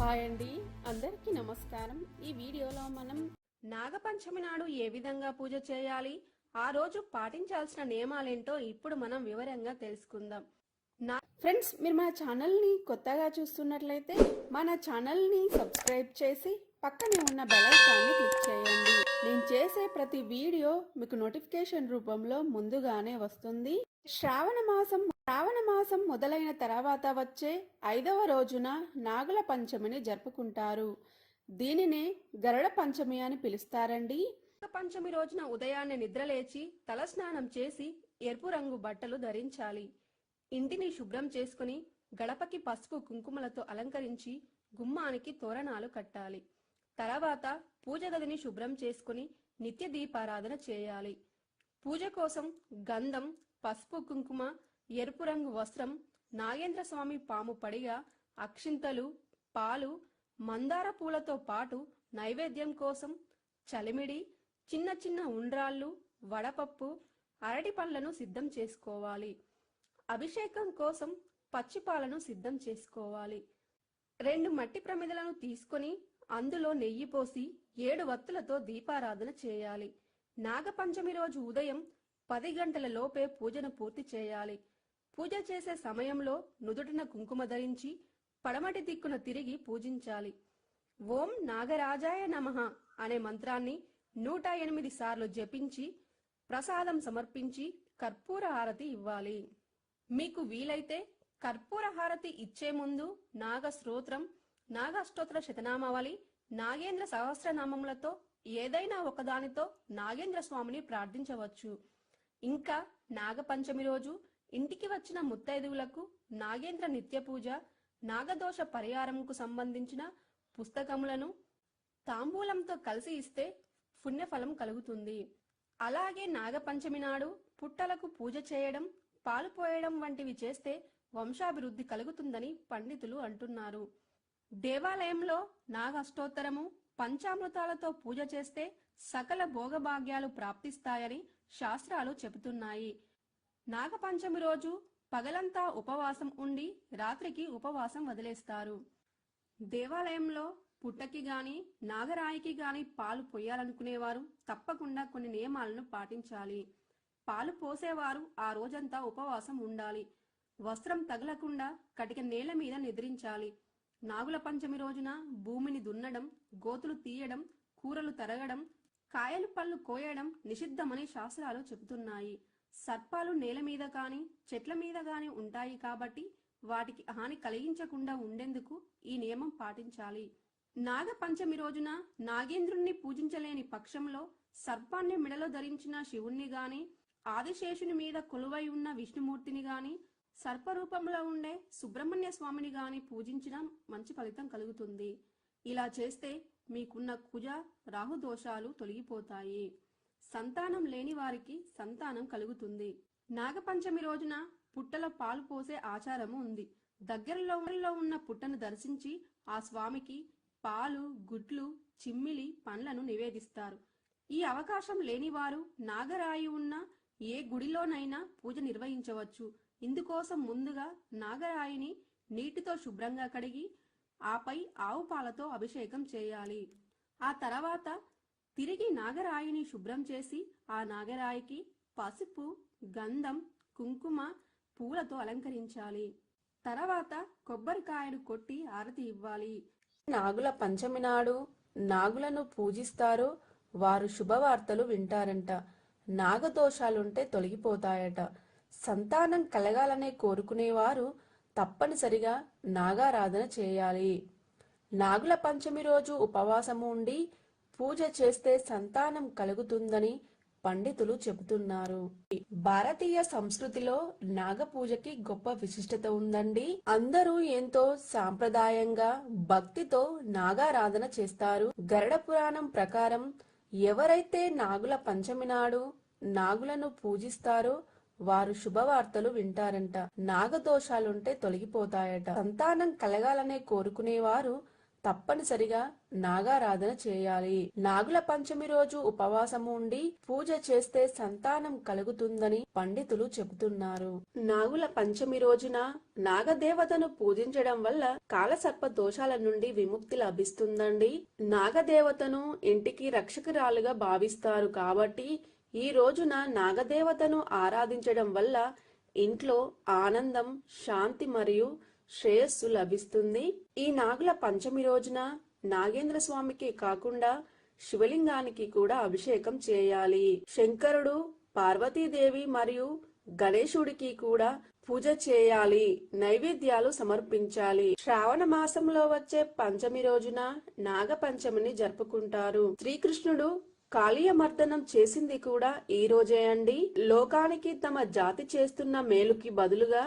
Hi అండి, అందరికీ నమస్కారం. ఈ వీడియోలో మనం నాగపంచమి నాడు ఏ విధంగా పూజ చేయాలి, ఆ రోజు పాటించాల్సిన నియమాలేంటో ఇప్పుడు మనం వివరంగా తెలుసుకుందాం. ఫ్రెండ్స్, మీరు మన ఛానల్ని కొత్తగా చూస్తున్నట్లయితే మన ఛానల్ని సబ్స్క్రైబ్ చేసి పక్కనే ఉన్న బెల్ ఐకాన్ని క్లిక్ చేయండి. నేను చేసే ప్రతి వీడియో మీకు నోటిఫికేషన్ రూపంలో ముందుగానే వస్తుంది. శ్రావణ మాసం మొదలైన తర్వాత వచ్చే 5వ రోజున నాగుల పంచమిని జరుపుకుంటారు. దీనినే గరుడ పంచమి అని పిలుస్తారండి. పంచమి రోజున ఉదయాన్నే నిద్రలేచి తలస్నానం చేసి ఎరుపు రంగు బట్టలు ధరించాలి. ఇంటిని శుభ్రం చేసుకుని గడపకి పసుపు కుంకుమలతో అలంకరించి గుమ్మానికి తోరణాలు కట్టాలి. తర్వాత పూజ గదిని శుభ్రం చేసుకుని నిత్య దీపారాధన చేయాలి. పూజ కోసం గంధం, పసుపు కుంకుమ, ఎరుపు రంగు వస్త్రం, నాగేంద్ర స్వామి పాము పడిగ, అక్షింతలు, పాలు, మందార పూలతో పాటు నైవేద్యం కోసం చలిమిడి, చిన్న చిన్న ఉండ్రాళ్ళు, వడపప్పు, అరటి పండ్లను సిద్ధం చేసుకోవాలి. అభిషేకం కోసం పచ్చిపాలను సిద్ధం చేసుకోవాలి. 2 మట్టి ప్రమిదలను తీసుకొని అందులో నెయ్యి పోసి 7 వత్తులతో దీపారాధన చేయాలి. నాగపంచమి రోజు ఉదయం 10 గంటల లోపే పూజను పూర్తి చేయాలి. పూజ చేసే సమయంలో నుదుటిన కుంకుమ ధరించి పడమటి దిక్కున తిరిగి పూజించాలి. ఓం నాగరాజాయ నమః అనే మంత్రాన్ని 108 సార్లు జపించి ప్రసాదం సమర్పించి కర్పూర హారతి ఇవ్వాలి. మీకు వీలైతే కర్పూర హారతి ఇచ్చే ముందు నాగ స్తోత్రం, నాగష్టోత్తర శతనామావళి, నాగేంద్ర సహస్రనామములతో ఏదైనా ఒకదానితో నాగేంద్ర స్వామిని ప్రార్థించవచ్చు. ఇంకా నాగపంచమి రోజు ఇంటికి వచ్చిన ముత్తైదువులకు నాగేంద్ర నిత్య పూజ, నాగదోష పరిహారంకు సంబంధించిన పుస్తకములను తాంబూలంతో కలిసి ఇస్తే పుణ్యఫలం కలుగుతుంది. అలాగే నాగపంచమి నాడు పుట్టలకు పూజ చేయడం, పాలు పోయడం వంటివి చేస్తే వంశాభివృద్ధి కలుగుతుందని పండితులు అంటున్నారు. దేవాలయంలో నాగష్టోత్తరము, పంచామృతాలతో పూజ చేస్తే సకల భోగభాగ్యాలు ప్రాప్తిస్తాయని శాస్త్రాలు చెబుతున్నాయి. నాగపంచమి రోజు పగలంతా ఉపవాసం ఉండి రాత్రికి ఉపవాసం వదిలేస్తారు. దేవాలయంలో పుట్టకి గాని నాగరాయికి గాని పాలు పోయాలనుకునేవారు తప్పకుండా కొన్ని నియమాలను పాటించాలి. పాలు పోసేవారు ఆ రోజంతా ఉపవాసం ఉండాలి. వస్త్రం తగలకుండా కటిక నేల మీద నిద్రించాలి. నాగుల పంచమి రోజున భూమిని దున్నడం, గోతులు తీయడం, కూరలు తరగడం, కాయలు పళ్ళు కోయడం నిషిద్ధమని శాస్త్రాలు చెబుతున్నాయి. సర్పాలు నేల మీద కాని చెట్ల మీద గాని ఉంటాయి కాబట్టి వాటికి హాని కలిగించకుండా ఉండేందుకు ఈ నియమం పాటించాలి. నాగపంచమి రోజున నాగేంద్రుణ్ణి పూజించలేని పక్షంలో సర్పాన్ని మెడలో ధరించిన శివుణ్ణి గాని, ఆదిశేషుని మీద కొలువై ఉన్న విష్ణుమూర్తిని గాని, సర్పరూపంలో ఉండే సుబ్రహ్మణ్య స్వామిని గాని పూజించిన మంచి ఫలితం కలుగుతుంది. ఇలా చేస్తే మీకున్న కుజ రాహు దోషాలు తొలగిపోతాయి. సంతానం లేని వారికి సంతానం కలుగుతుంది. నాగపంచమి రోజున పుట్టలో పాలు పోసే ఆచారము ఉంది. దగ్గరలో ఉన్న పుట్టను దర్శించి ఆ స్వామికి పాలు, గుడ్లు, చిమ్మిలి, పండ్లను నివేదిస్తారు. ఈ అవకాశం లేనివారు నాగరాయి ఉన్న ఏ గుడిలోనైనా పూజ నిర్వహించవచ్చు. ఇందుకోసం ముందుగా నాగరాయిని నీటితో శుభ్రంగా కడిగి ఆపై ఆవు పాలతో అభిషేకం చేయాలి. ఆ తర్వాత తిరిగి నాగరాయిని శుభ్రం చేసి ఆ నాగరాయికి పసుపు, గంధం, కుంకుమ, పూలతో అలంకరించాలి. తర్వాత కొబ్బరికాయను కొట్టి ఆరతి ఇవ్వాలి. నాగుల పంచమి నాడు నాగులను పూజిస్తారో వారు శుభవార్తలు వింటారంట. నాగదోషాలుంటే తొలగిపోతాయట. సంతానం కలగాలనే కోరుకునేవారు తప్పనిసరిగా నాగారాధన చేయాలి. నాగుల పంచమి రోజు ఉపవాసము ఉండి పూజ చేస్తే సంతానం కలుగుతుందని పండితులు చెబుతున్నారు. భారతీయ సంస్కృతిలో నాగపూజకి గొప్ప విశిష్టత ఉందండి. అందరూ ఎంతో సాంప్రదాయంగా భక్తితో నాగారాధన చేస్తారు. గరుడ పురాణం ప్రకారం ఎవరైతే నాగుల పంచమి నాడు నాగులను పూజిస్తారో వారు శుభవార్తలు వింటారంట. నాగదోషాలుంటే తొలగిపోతాయట. సంతానం కలగాలనే కోరుకునేవారు తప్పనిసరిగా నాగారాధన చేయాలి. నాగుల పంచమి రోజు ఉపవాసము ఉండి పూజ చేస్తే సంతానం కలుగుతుందని పండితులు చెబుతున్నారు. నాగుల పంచమి రోజున నాగదేవతను పూజించడం వల్ల కాలసర్ప దోషాల నుండి విముక్తి లభిస్తుందండి. నాగదేవతను ఇంటికి రక్షకురాలుగా భావిస్తారు కాబట్టి ఈ రోజున నాగదేవతను ఆరాధించడం వల్ల ఇంట్లో ఆనందం, శాంతి మరియు శ్రేయస్సు లభిస్తుంది. ఈ నాగుల పంచమి రోజున నాగేంద్ర స్వామికి కాకుండా శివలింగానికి కూడా అభిషేకం చేయాలి. శంకరుడు, పార్వతీదేవి మరియు గణేశుడికి కూడా పూజ చేయాలి. నైవేద్యాలు సమర్పించాలి. శ్రావణ మాసంలో వచ్చే పంచమి రోజున నాగ పంచమిని జరుపుకుంటారు. శ్రీకృష్ణుడు కాళీయమర్దనం చేసింది కూడా ఈ రోజే అండి. లోకానికి తమ జాతి చేస్తున్న మేలుకి బదులుగా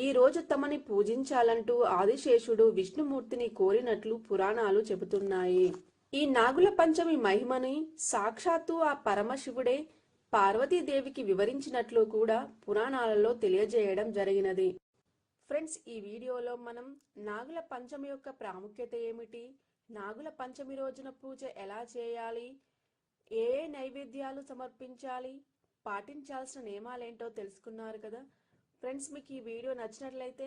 ఈ రోజు తమని పూజించాలంటూ ఆదిశేషుడు విష్ణుమూర్తిని కోరినట్లు పురాణాలు చెబుతున్నాయి. ఈ నాగుల పంచమి మహిమని సాక్షాత్తు ఆ పరమశివుడే పార్వతీదేవికి వివరించినట్లు కూడా పురాణాలలో తెలియజేయడం జరిగినది. ఫ్రెండ్స్, ఈ వీడియోలో మనం నాగుల పంచమి యొక్క ప్రాముఖ్యత ఏమిటి, నాగుల పంచమి రోజున పూజ ఎలా చేయాలి, ఏ నైవేద్యాలు సమర్పించాలి, పాటించాల్సిన నియమాలేంటో తెలుసుకున్నారు కదా. ఫ్రెండ్స్, మీకు ఈ వీడియో నచ్చినట్లయితే